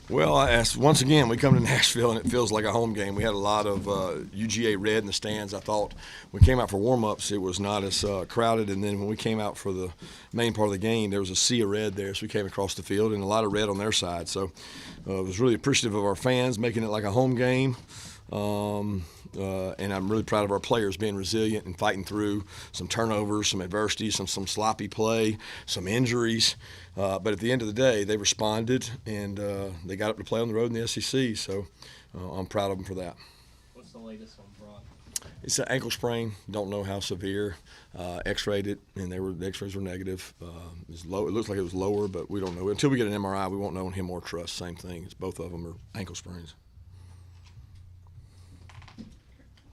Well, once again, we come to Nashville and it feels like a home game. We had a lot of UGA red in the stands. I thought when we came out for warm-ups, it was not as crowded. And then when we came out for the main part of the game, there was a sea of red there. So we came across the field and a lot of red on their side. So I was really appreciative of our fans making it like a home game. And I'm really proud of our players being resilient and fighting through some turnovers, some adversity, some sloppy play, some injuries. But at the end of the day, they responded and they got up to play on the road in the SEC. So I'm proud of them for that. What's the latest on Brock? It's an ankle sprain. Don't know how severe. X-rayed it, and the X-rays were negative. It looks like it was lower, but we don't know. Until we get an MRI, we won't know on him or Truss. Same thing. It's both of them are ankle sprains.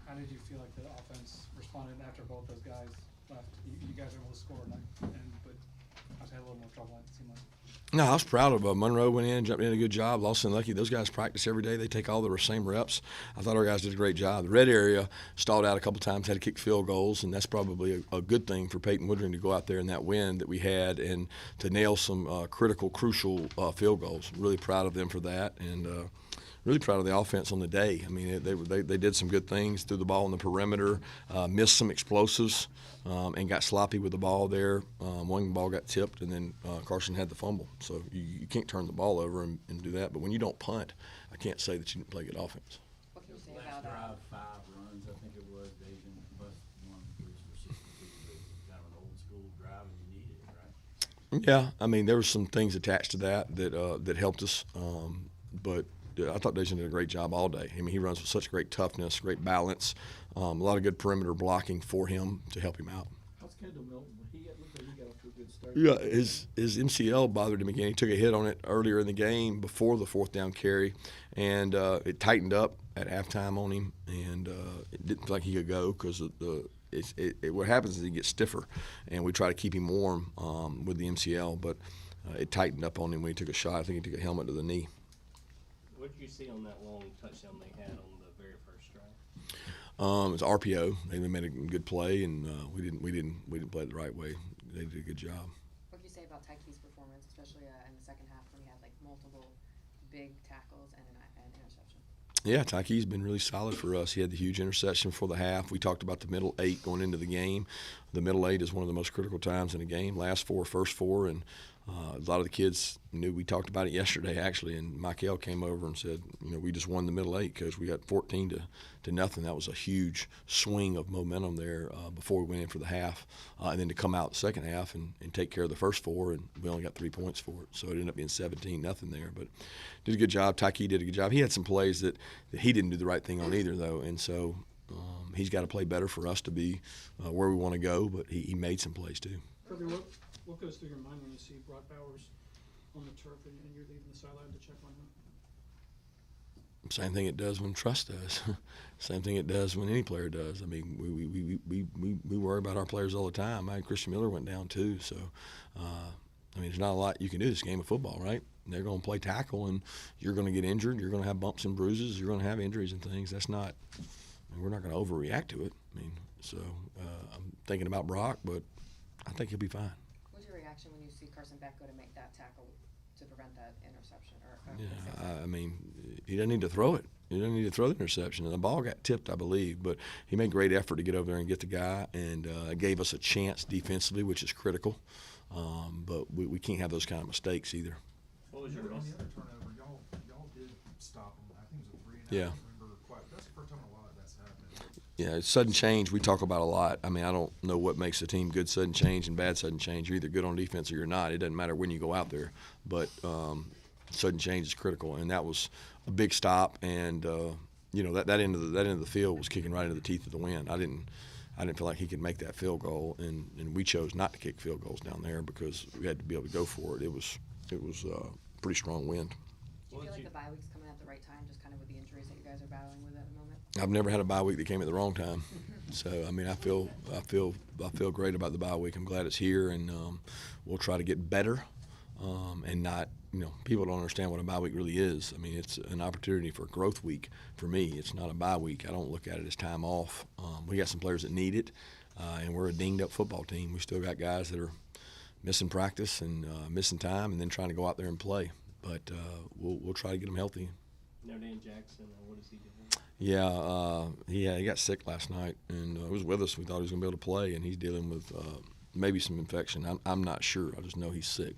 How did you feel like the offense responded after both those guys left? You guys were able to score but I had a little more trouble, it seemed like. No, I was proud of Monroe went in, jumped in, a good job. Lawson and Lucky, those guys practice every day. They take all the same reps. I thought our guys did a great job. The red area stalled out a couple times, had to kick field goals, and that's probably a good thing for Peyton Woodring to go out there in that wind that we had and to nail some critical, crucial field goals. Really proud of them for that, and really proud of the offense on the day. I mean, they did some good things, threw the ball on the perimeter, missed some explosives, and got sloppy with the ball there. One ball got tipped, and then Carson had the fumble. So you can't turn the ball over and do that. But when you don't punt, I can't say that you didn't play good offense. What can you say Last about drive, 5 runs, I think it was. They didn't bust one for 62. Kind of an old school drive, and you needed it, right? Yeah, I mean, there were some things attached to that helped us, but I thought Dejan did a great job all day. I mean, he runs with such great toughness, great balance, a lot of good perimeter blocking for him to help him out. How's Kendall Milton? It looked like he got off to a good start. Yeah, his MCL bothered him again. He took a hit on it earlier in the game before the fourth down carry, and it tightened up at halftime on him, and it didn't feel like he could go because what happens is he gets stiffer, and we try to keep him warm with the MCL, but it tightened up on him when he took a shot. I think he took a helmet to the knee. What did you see on that long touchdown they had on the very first drive? It's RPO. They made a good play, and we didn't play it the right way. They did a good job. what can you say about Tyke's performance, especially in the second half when he had like multiple big tackles and an interception? Yeah, Tyke's been really solid for us. He had the huge interception for the half. We talked about the middle 8 going into the game. The middle 8 is one of the most critical times in a game. Last 4, first 4, and a lot of the kids knew. We talked about it yesterday, actually, and Michael came over and said, we just won the middle 8 because we got 14 to nothing. That was a huge swing of momentum there before we went in for the half, and then to come out the second half and take care of the first 4, and we only got 3 points for it. So it ended up being 17-0 there, but did a good job. Tyke did a good job. He had some plays that he didn't do the right thing on either, though, and so he's got to play better for us to be where we want to go, but he made some plays too. Kirby, what goes through your mind when you see Brock Bowers on the turf and you're leaving the sideline to check on him? Same thing it does when Trust does. Same thing it does when any player does. I mean, we worry about our players all the time. Christian Miller went down too, so I mean, there's not a lot you can do. It's a game of football, right? They're going to play tackle, and you're going to get injured. You're going to have bumps and bruises. You're going to have injuries and things. That's not. I mean, we're not going to overreact to it. I mean, so I'm thinking about Brock, but I think he'll be fine. What's your reaction when you see Carson Beck go to make that tackle to prevent that interception? I mean, he doesn't need to throw it. He doesn't need to throw the interception. And the ball got tipped, I believe, but he made great effort to get over there and get the guy, and gave us a chance defensively, which is critical. But we can't have those kind of mistakes either. What was your On the other turnover, y'all did stop him. I think it was a 3 and Yeah. I don't remember quite. That's the first time in a while that's happened. Yeah, sudden change we talk about a lot. I mean, I don't know what makes a team good sudden change and bad sudden change. You're either good on defense or you're not. It doesn't matter when you go out there. But sudden change is critical, and that was a big stop. And that end of the field was kicking right into the teeth of the wind. I didn't feel like he could make that field goal, and we chose not to kick field goals down there because we had to be able to go for it. It was a pretty strong wind. Do you feel like the bye week's coming at the right time, just kind of with the injuries that you guys are battling with at the moment? I've never had a bye week that came at the wrong time. So I mean, I feel great about the bye week. I'm glad it's here, and we'll try to get better, and not. People don't understand what a bye week really is. I mean, it's an opportunity for a growth week for me. It's not a bye week. I don't look at it as time off. We got some players that need it, and we're a dinged-up football team. We still got guys that are missing practice and missing time and then trying to go out there and play. but we'll try to get him healthy. Notre Dame Jackson, what is he doing? Yeah, he got sick last night, and he was with us. We thought he was going to be able to play, and he's dealing with maybe some infection. I'm not sure. I just know he's sick.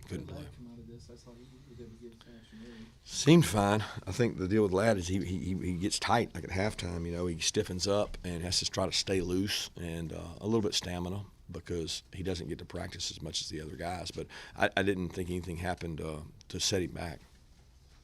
Couldn't play. Come out of this, I saw he was able to get action early. Seemed fine. I think the deal with Ladd is he gets tight like at halftime. He stiffens up and has to try to stay loose and a little bit stamina because he doesn't get to practice as much as the other guys. But I didn't think anything happened to set him back.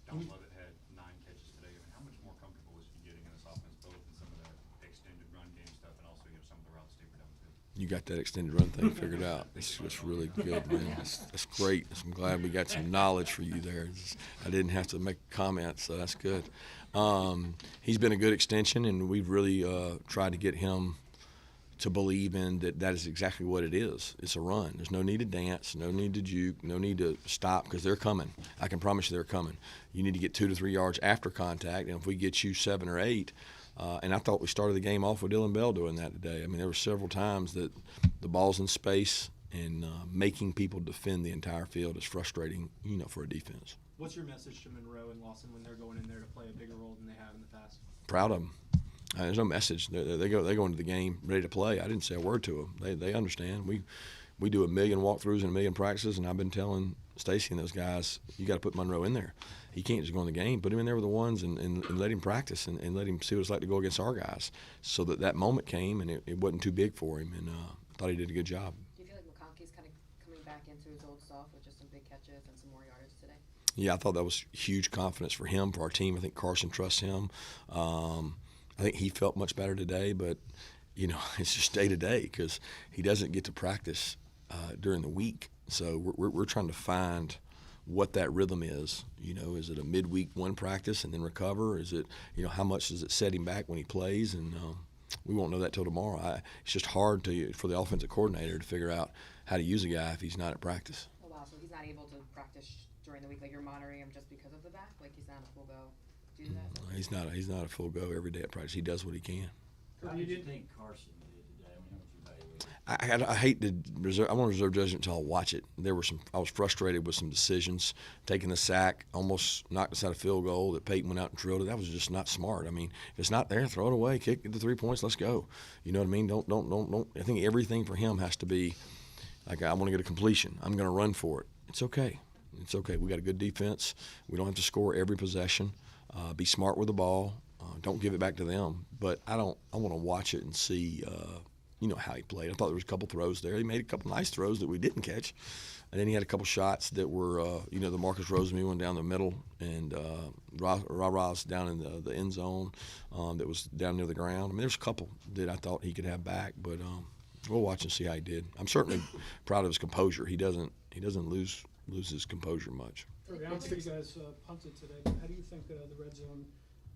Don Lovett had 9 catches today. I mean, how much more comfortable is he getting in this offense, both in some of the extended run game stuff and also some of the routes tapered down too? You got that extended run thing figured out. It's really good, man. That's great. I'm glad we got some knowledge for you there. I didn't have to make comments, so that's good. He's been a good extension, and we've really tried to get him to believe in that is exactly what it is. It's a run. There's no need to dance, no need to juke, no need to stop because they're coming. I can promise you they're coming. You need to get 2 to 3 yards after contact, and if we get you 7 or 8, and I thought we started the game off with Dylan Bell doing that today. I mean, there were several times that the ball's in space and making people defend the entire field is frustrating, for a defense. What's your message to Monroe and Lawson when they're going in there to play a bigger role than they have in the past? Proud of them. There's no message. They go into the game ready to play. I didn't say a word to them. They understand. We do 1 million walkthroughs and 1 million practices, and I've been telling Stacy and those guys, you got to put Monroe in there. He can't just go in the game. Put him in there with the ones and let him practice and let him see what it's like to go against our guys. So that moment came, and it wasn't too big for him, and I thought he did a good job. Do you feel like McConkey's kind of coming back into his old self with just some big catches and some more yardage today? Yeah, I thought that was huge confidence for him, for our team. I think Carson trusts him. I think he felt much better today, but, it's just day to day because he doesn't get to practice during the week. So we're trying to find what that rhythm is. Is it a midweek one practice and then recover? Is it, how much does it set him back when he plays? And we won't know that till tomorrow. It's just hard for the offensive coordinator to figure out how to use a guy if he's not at practice. Oh, wow. So he's not able to practice during the week? Like, you're monitoring him just because of the back? Like, he's not a full go do that? He's not a full go every day at practice. He does what he can. How did you think Carson did today? I mean, how would you evaluate it? I hate to reserve. I want to reserve judgment until I watch it. I was frustrated with some decisions, taking the sack, almost knocked us out of field goal that Peyton went out and drilled it. That was just not smart. I mean, if it's not there, throw it away, kick it to 3 points, let's go. You know what I mean? Don't. I think everything for him has to be like, I want to get a completion. I'm going to run for it. It's okay. It's okay. We got a good defense. We don't have to score every possession. Be smart with the ball. Don't give it back to them. But I want to watch it and see, how he played. I thought there was a couple throws there. He made a couple nice throws that we didn't catch. And then he had a couple shots that were, the Marcus Rosemary one down the middle and Ra-Ra's down in the end zone that was down near the ground. I mean, there's a couple that I thought he could have back. But we'll watch and see how he did. I'm certainly proud of his composure. He doesn't lose his composure much. Obviously, you guys punted today. How do you think the red zone?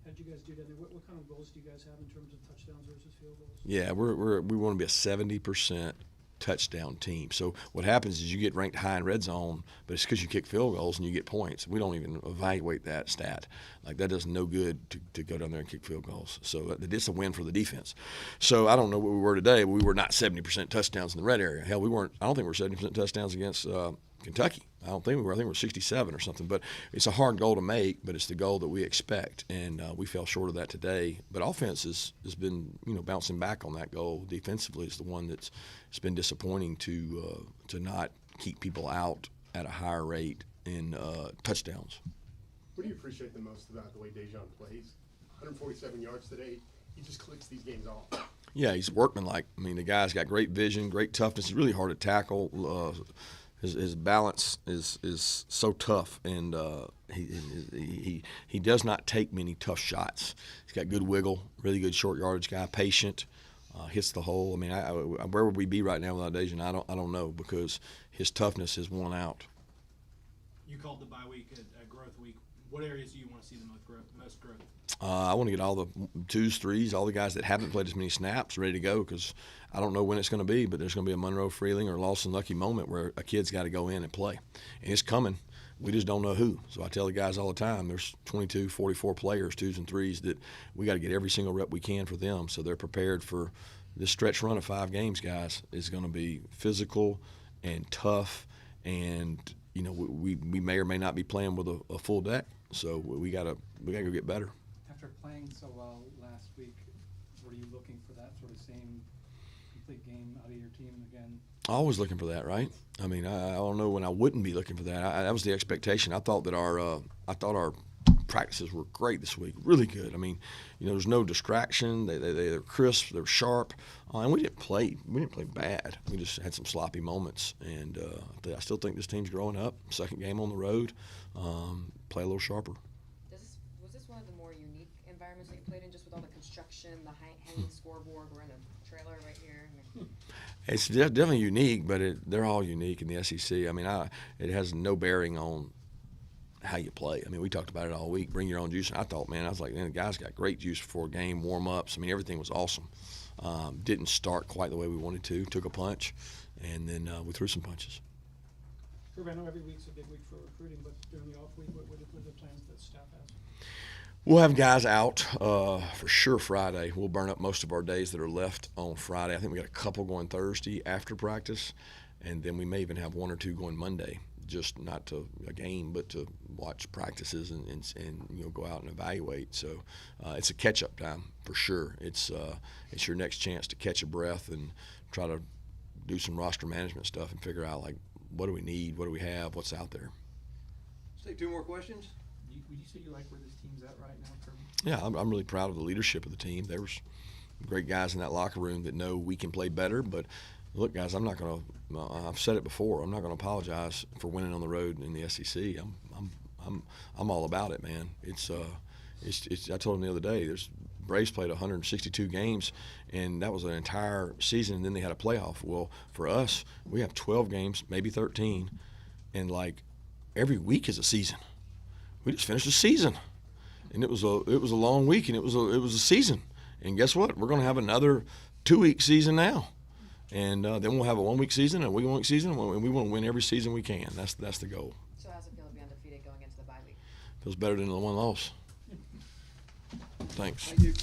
How did you guys do that? What kind of goals do you guys have in terms of touchdowns versus field goals? Yeah, we want to be a 70% touchdown team. So what happens is you get ranked high in red zone, but it's because you kick field goals and you get points. We don't even evaluate that stat. Like, that does no good to go down there and kick field goals. So it's a win for the defense. So I don't know what we were today, but we were not 70% touchdowns in the red area. Hell, we weren't. I don't think we were 70% touchdowns against Kentucky. I don't think we were. I think we were 67 or something. But it's a hard goal to make, but it's the goal that we expect, and we fell short of that today. But offense has been bouncing back on that goal. Defensively is the one it's been disappointing to not keep people out at a higher rate in touchdowns. What do you appreciate the most about the way Dejon plays? 147 yards today. He just clicks these games off. Yeah, he's workmanlike. I mean, the guy's got great vision, great toughness. He's really hard to tackle. His balance is so tough, and he does not take many tough shots. He's got good wiggle, really good short yardage guy, patient, hits the hole. I mean, where would we be right now without Dejon? I don't know, because his toughness is won out. You called the bye week a growth week. What areas do you want to see the most growth? I want to get all the 2s, 3s, all the guys that haven't played as many snaps ready to go, because I don't know when it's going to be, but there's going to be a Monroe Freeling or Lawson Lucky moment where a kid's got to go in and play. And it's coming. We just don't know who. So I tell the guys all the time, there's 22, 44 players, 2s and 3s, that we got to get every single rep we can for them so they're prepared for this stretch run of 5 games, guys. Is going to be physical and tough, and you know, we may or may not be playing with a full deck. So we gotta go get better. After playing so well last week, were you looking for that sort of same complete game out of your team again? Always looking for that, right? I mean, I don't know when I wouldn't be looking for that. That was the expectation. I thought that our practices were great this week, really good. I mean, you know, there's no distraction. They're crisp, they're sharp, and we didn't play bad. We just had some sloppy moments, and I still think this team's growing up. Second game on the road, play a little sharper. Was this one of the more unique environments that you played in, just with all the construction, the hanging scoreboard? We're in a trailer right here. It's definitely unique, but they're all unique in the SEC. I mean, it has no bearing on how you play. I mean, we talked about it all week. Bring your own juice. And I thought, man, I was like, man, the guys got great juice before game, warm-ups. I mean, everything was awesome. Didn't start quite the way we wanted to. Took a punch, and then we threw some punches. Kirby, I know every week's a big week for recruiting, but during the off week, what are the plans that staff has? We'll have guys out for sure Friday. We'll burn up most of our days that are left on Friday. I think we got a couple going Thursday after practice, and then we may even have one or two going Monday, just not to a game, but to watch practices and you know, go out and evaluate. So it's a catch-up time for sure. It's your next chance to catch a breath and try to do some roster management stuff and figure out, like, what do we need, what do we have, what's out there. Let's take two more questions. Would you say you like where this team's at right now, Kirby? Yeah, I'm really proud of the leadership of the team. There was great guys in that locker room that know we can play better. But look, guys, I'm not going to. I've said it before. I'm not going to apologize for winning on the road in the SEC. I'm all about it, man. It's I told them the other day. Braves played 162 games, and that was an entire season. And then they had a playoff. Well, for us, we have 12 games, maybe 13, and like every week is a season. We just finished the season, and it was a long week, and it was a season. And guess what? We're going to have another 2-week season now, and then we'll have a 1-week season and a 1-week season, and we want to win every season we can. That's the goal. So how's it feel to be undefeated going into the bye week? Feels better than the one loss. Thanks. Thank you.